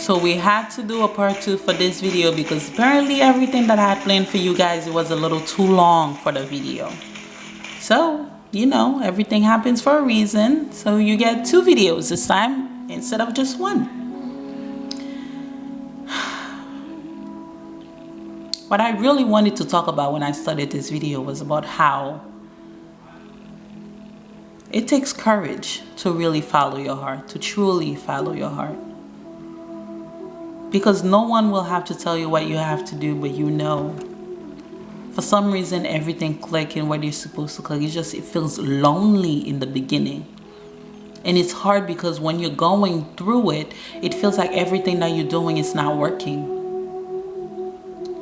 So we had to do a part 2 for this video because apparently everything that I had planned for you guys, it was a little too long for the video. So, you know, everything happens for a reason. So you get 2 videos this time instead of just 1. What I really wanted to talk about when I started this video was about how it takes courage to really follow your heart, to truly follow your heart. Because no one will have to tell you what you have to do, but you know. For some reason, everything clicks and what you're supposed to click. It feels lonely in the beginning. And it's hard because when you're going through it, it feels like everything that you're doing is not working.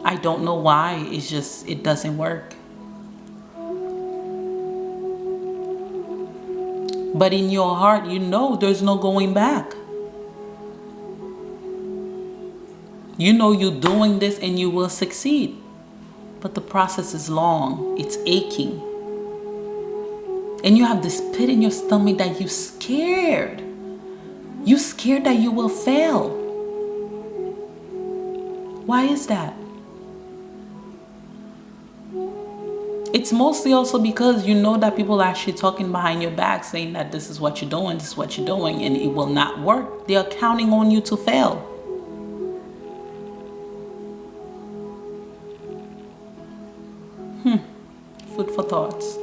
I don't know why, it doesn't work. But in your heart, you know there's no going back. You know you're doing this and you will succeed. But the process is long. It's aching. And you have this pit in your stomach that you're scared. You're scared that you will fail. Why is that? It's mostly also because you know that people are actually talking behind your back saying that this is what you're doing, this is what you're doing, and it will not work. They are counting on you to fail. Food for thoughts.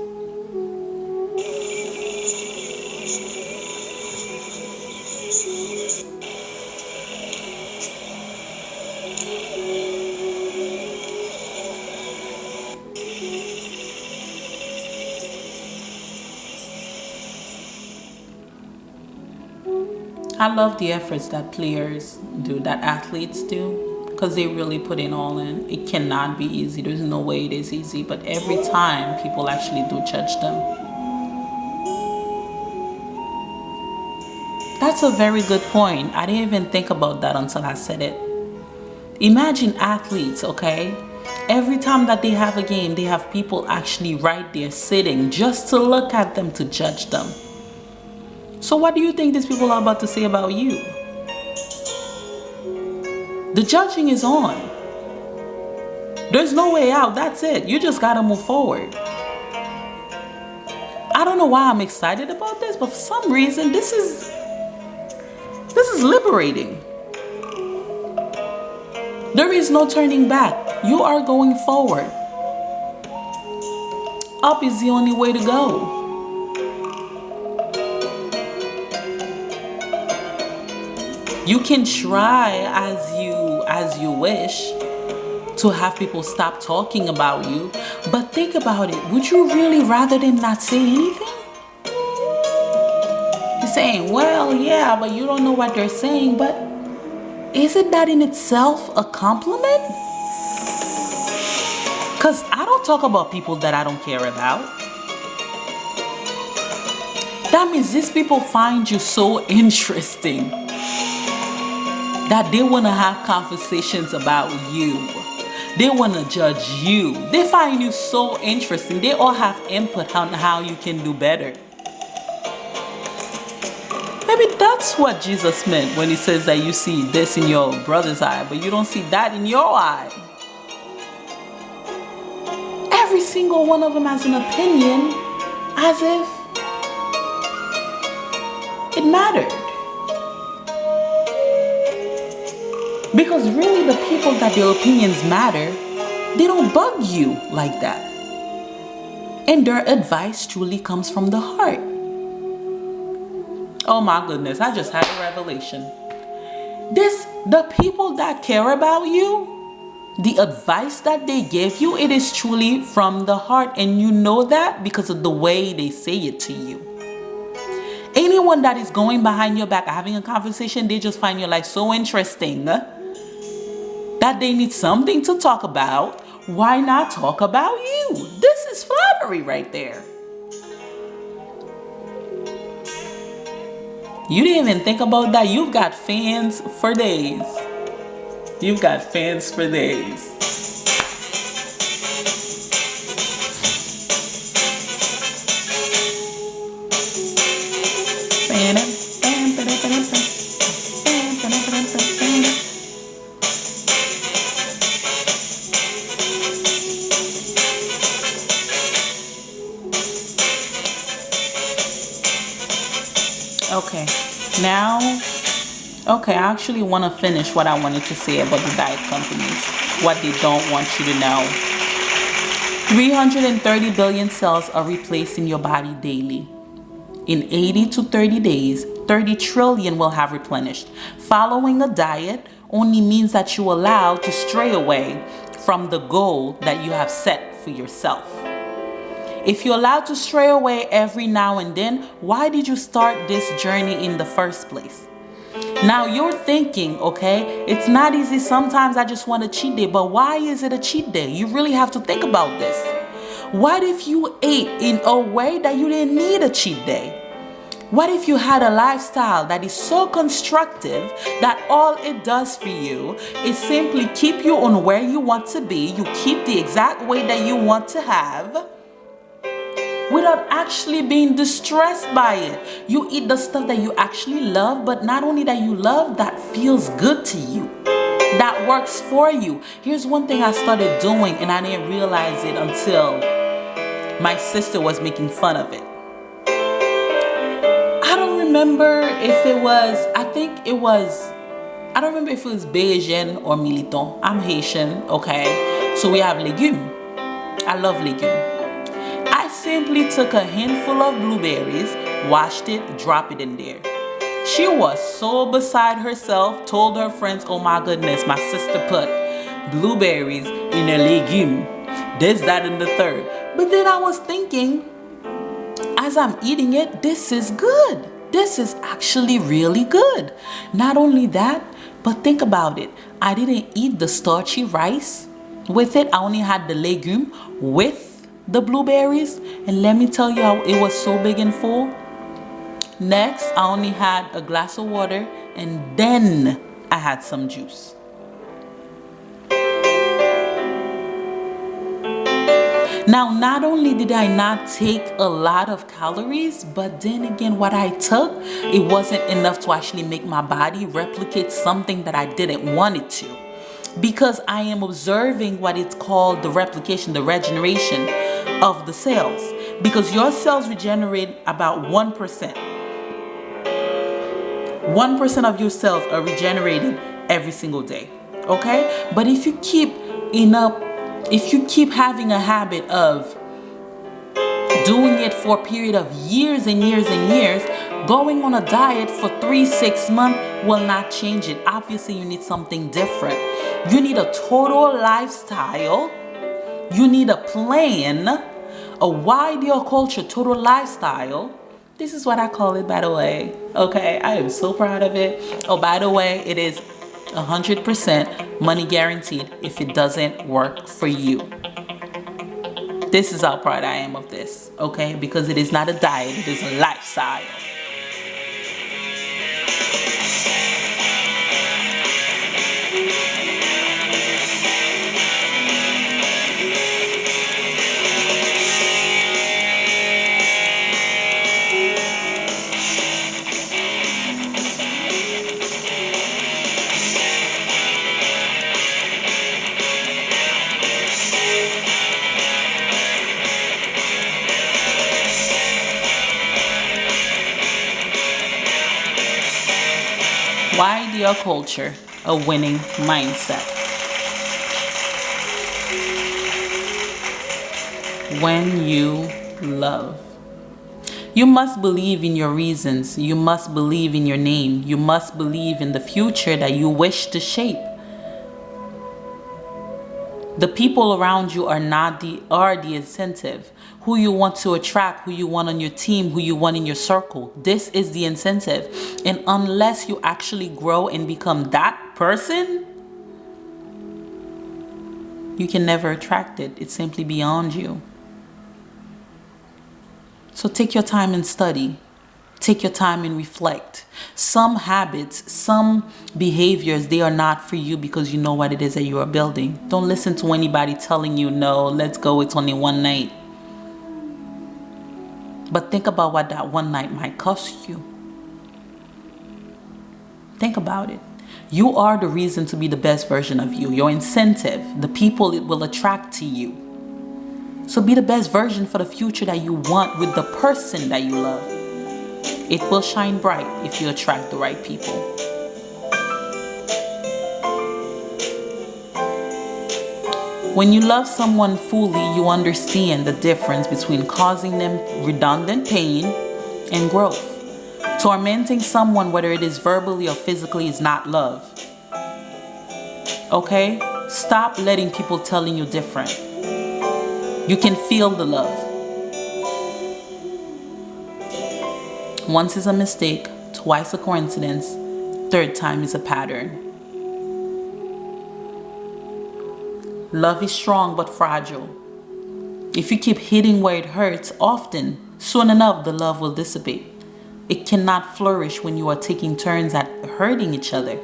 I love the efforts that players do, that athletes do, because they really put it all in. It cannot be easy. There's no way it is easy, but every time people actually do judge them. That's a very good point. I didn't even think about that until I said it. Imagine athletes, okay? Every time that they have a game, they have people actually right there sitting just to look at them, to judge them. So what do you think these people are about to say about you? The judging is on. There's no way out. That's it. You just gotta move forward. I don't know why I'm excited about this, but for some reason, this is liberating. There is no turning back. You are going forward. Up is the only way to go. You can try as you wish to have people stop talking about you, but think about it. Would you really rather them not say anything? You're saying, well, yeah, but you don't know what they're saying, but isn't that in itself a compliment? Because I don't talk about people that I don't care about. That means these people find you so interesting that they want to have conversations about you. They want to judge you. They find you so interesting. They all have input on how you can do better. Maybe that's what Jesus meant when he says that you see this in your brother's eye, but you don't see that in your eye. Every single one of them has an opinion as if it mattered. Because really the people that their opinions matter, they don't bug you like that. And their advice truly comes from the heart. Oh my goodness, I just had a revelation. The people that care about you, the advice that they give you, it is truly from the heart. And you know that because of the way they say it to you. Anyone that is going behind your back, having a conversation, they just find your life so interesting that they need something to talk about. Why not talk about you? This is flattery right there. You didn't even think about that. You've got fans for days. You've got fans for days. Now, okay, I actually want to finish what I wanted to say about the diet companies, what they don't want you to know. 330 billion cells are replaced in your body daily. In 80 to 30 days, 30 trillion will have replenished. Following a diet only means that you allow to stray away from the goal that you have set for yourself. If you're allowed to stray away every now and then, why did you start this journey in the first place? Now you're thinking, okay, it's not easy. Sometimes I just want a cheat day, but why is it a cheat day? You really have to think about this. What if you ate in a way that you didn't need a cheat day? What if you had a lifestyle that is so constructive that all it does for you is simply keep you on where you want to be, you keep the exact weight that you want to have, without actually being distressed by it. You eat the stuff that you actually love, but not only that you love, that feels good to you, that works for you. Here's one thing I started doing and I didn't realize it until my sister was making fun of it. I don't remember if it was, I don't remember if it was Béjén or Militant. I'm Haitian, okay? So we have legumes. I love legumes. I simply took a handful of blueberries, washed it, dropped it in there. She was so beside herself, told her friends, oh my goodness, my sister put blueberries in a legume. This, that, and the third. But then I was thinking, as I'm eating it, this is good. This is actually really good. Not only that, but think about it. I didn't eat the starchy rice with it. I only had the legume with the blueberries. And let me tell you how it was so big and full. Next, I only had a glass of water and then I had some juice. Now, not only did I not take a lot of calories, but then again, what I took, it wasn't enough to actually make my body replicate something that I didn't want it to. Because I am observing what it's called the replication, the regeneration of the cells. Because your cells regenerate about 1%. 1% of your cells are regenerated every single day. Okay? But if you keep having a habit of doing it for a period of years and years and years, going on a diet for 3-6 months will not change it. Obviously, you need something different. You need a total lifestyle. You need a plan, a ydrCulture total lifestyle. This is what I call it, by the way. Okay, I am so proud of it. Oh, by the way, it is 100% money guaranteed if it doesn't work for you. This is how proud I am of this, okay? Because it is not a diet, it is a lifestyle. ydrCulture, a winning mindset. When you love, you must believe in your reasons. You must believe in your name. You must believe in the future that you wish to shape. The people around you are the incentive. Who you want to attract, who you want on your team, who you want in your circle. This is the incentive. And unless you actually grow and become that person, you can never attract it. It's simply beyond you. So take your time and study. Take your time and reflect. Some habits, some behaviors, they are not for you because you know what it is that you are building. Don't listen to anybody telling you, no, let's go, it's only one night. But think about what that one night might cost you. Think about it. You are the reason to be the best version of you. Your incentive, the people it will attract to you. So be the best version for the future that you want with the person that you love. It will shine bright if you attract the right people. When you love someone fully, you understand the difference between causing them redundant pain and growth. Tormenting someone, whether it is verbally or physically, is not love. Okay? Stop letting people telling you different. You can feel the love. Once is a mistake, twice a coincidence, third time is a pattern. Love is strong but fragile. If you keep hitting where it hurts often, soon enough the love will dissipate. It cannot flourish when you are taking turns at hurting each other.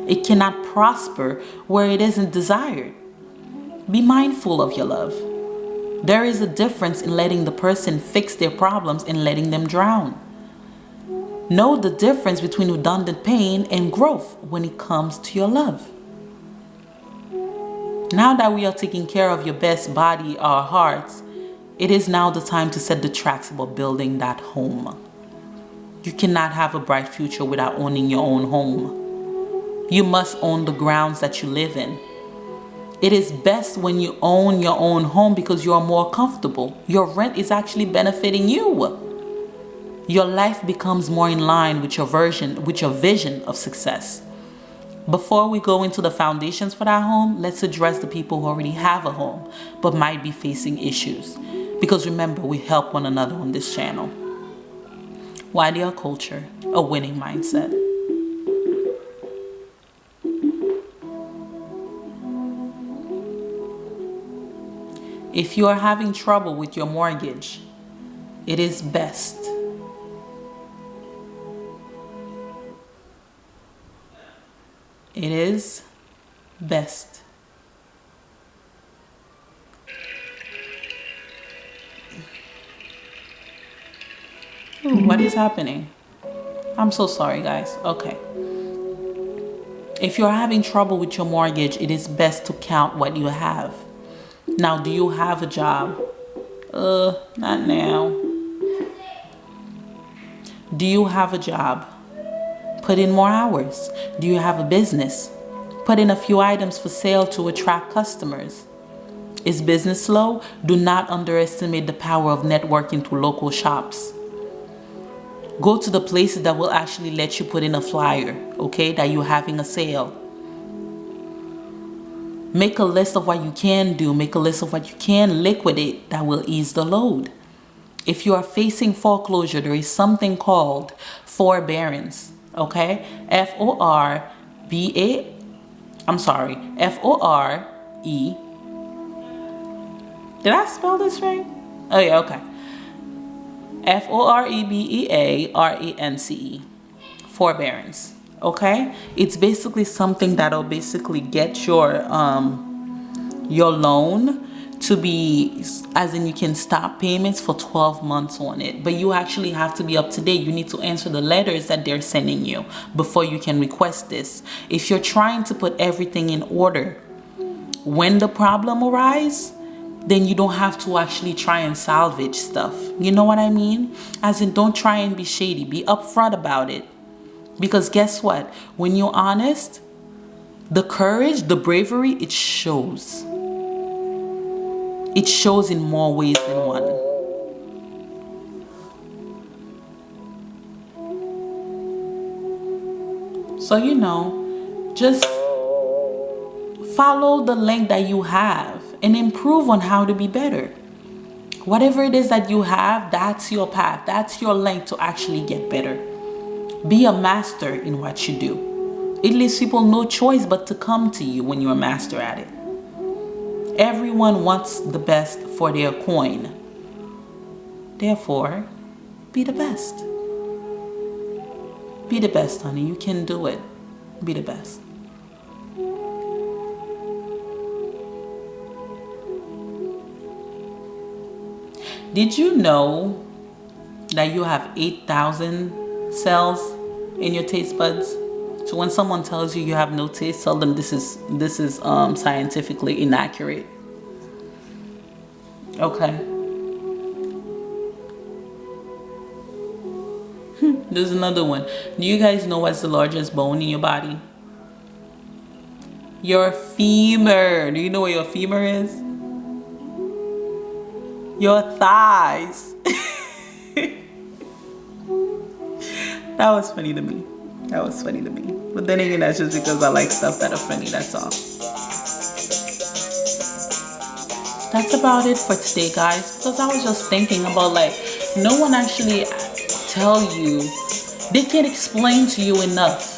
It cannot prosper where it isn't desired. Be mindful of your love. There is a difference in letting the person fix their problems and letting them drown. Know the difference between redundant pain and growth when it comes to your love. Now that we are taking care of your best body, our hearts, it is now the time to set the tracks about building that home. You cannot have a bright future without owning your own home. You must own the grounds that you live in. It is best when you own your own home because you are more comfortable. Your rent is actually benefiting you. Your life becomes more in line with your vision of success. Before we go into the foundations for that home, let's address the people who already have a home but might be facing issues. Because remember, we help one another on this channel. ydrCulture, a winning mindset. If you are having trouble with your mortgage, it is best Ooh, what is happening? I'm so sorry, guys. Okay. If you're having trouble with your mortgage, it is best to count what you have. Now, do you have a job? Not now. Do you have a job? Put in more hours. Do you have a business? Put in a few items for sale to attract customers. Is business slow? Do not underestimate the power of networking through local shops. Go to the places that will actually let you put in a flyer, okay, that you're having a sale. Make a list of what you can do. Make a list of what you can liquidate that will ease the load. If you are facing foreclosure, there is something called forbearance, okay? F-O-R-E. Did I spell this right? Oh yeah, okay. F-O-R-E-B-E-A-R-A-N-C-E. Forbearance. Okay? It's basically something that'll basically get your loan to be, as in you can stop payments for 12 months on it. But you actually have to be up to date. You need to answer the letters that they're sending you before you can request this. If you're trying to put everything in order, when the problem arises, then you don't have to actually try and salvage stuff. You know what I mean? As in, don't try and be shady. Be upfront about it. Because guess what? When you're honest, the courage, the bravery, it shows. It shows in more ways than one. So, you know, just follow the link that you have and improve on how to be better. Whatever it is that you have, that's your path. That's your link to actually get better. Be a master in what you do. It leaves people no choice but to come to you when you're a master at it. Everyone wants the best for their coin. Therefore, be the best. Be the best, honey. You can do it. Be the best. Did you know that you have 8,000 cells in your taste buds? So when someone tells you you have no taste, tell them this is scientifically inaccurate. Okay. There's another one. Do you guys know what's the largest bone in your body? Your femur. Do you know where your femur is? Your thighs. That was funny to me. That was funny to me. But then again, that's just because I like stuff that are funny, that's all. That's about it for today, guys. Because I was just thinking about, like, no one actually tell you, they can't explain to you enough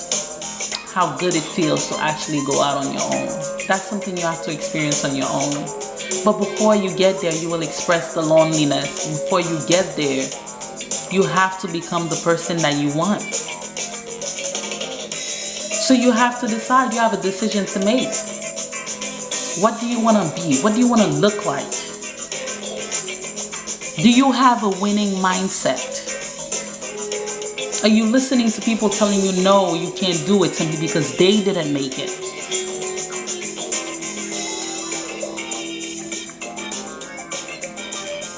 how good it feels to actually go out on your own. That's something you have to experience on your own. But before you get there, you will express the loneliness. Before you get there, you have to become the person that you want. So you have to decide, you have a decision to make. What do you want to be? What do you want to look like? Do you have a winning mindset? Are you listening to people telling you, no, you can't do it simply because they didn't make it?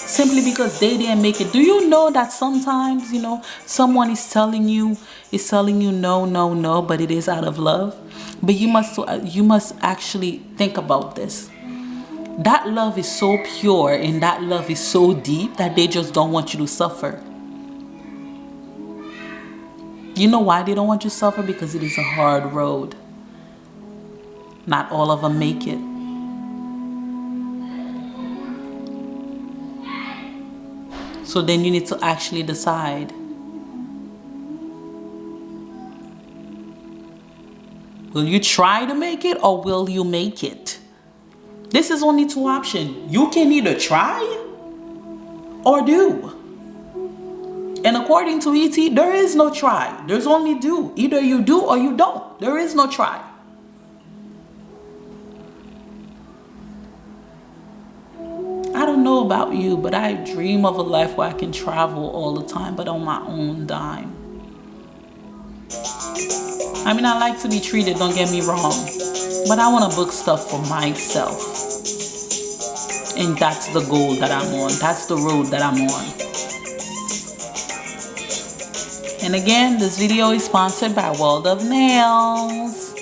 Simply because they didn't make it. Do you know that sometimes, someone is telling you no, but it is out of love? But you must actually think about this. That love is so pure and that love is so deep that they just don't want you to suffer. You know why they don't want you to suffer? Because it is a hard road. Not all of them make it. So then you need to actually decide. Will you try to make it or will you make it? This is only two options. You can either try or do. And according to ET, there is no try. There's only do. Either you do or you don't. There is no try. I don't know about you, but I dream of a life where I can travel all the time, but on my own dime. I mean, I like to be treated, don't get me wrong, but I want to book stuff for myself. And that's the goal that I'm on. That's the road that I'm on. And again, this video is sponsored by World of Nails.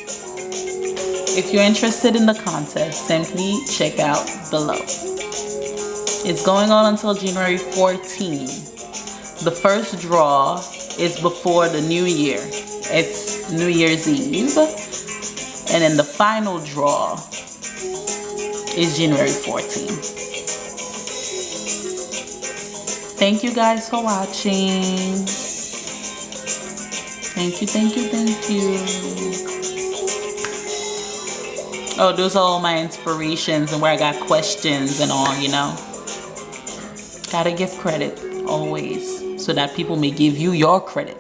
If you're interested in the contest, simply check out below. It's going on until January 14th. The first draw is before the new year. It's New Year's Eve. And then the final draw is January 14th. Thank you guys for watching. Thank you, thank you, thank you. Oh, those are all my inspirations and where I got questions and all, Gotta give credit always so that people may give you your credit.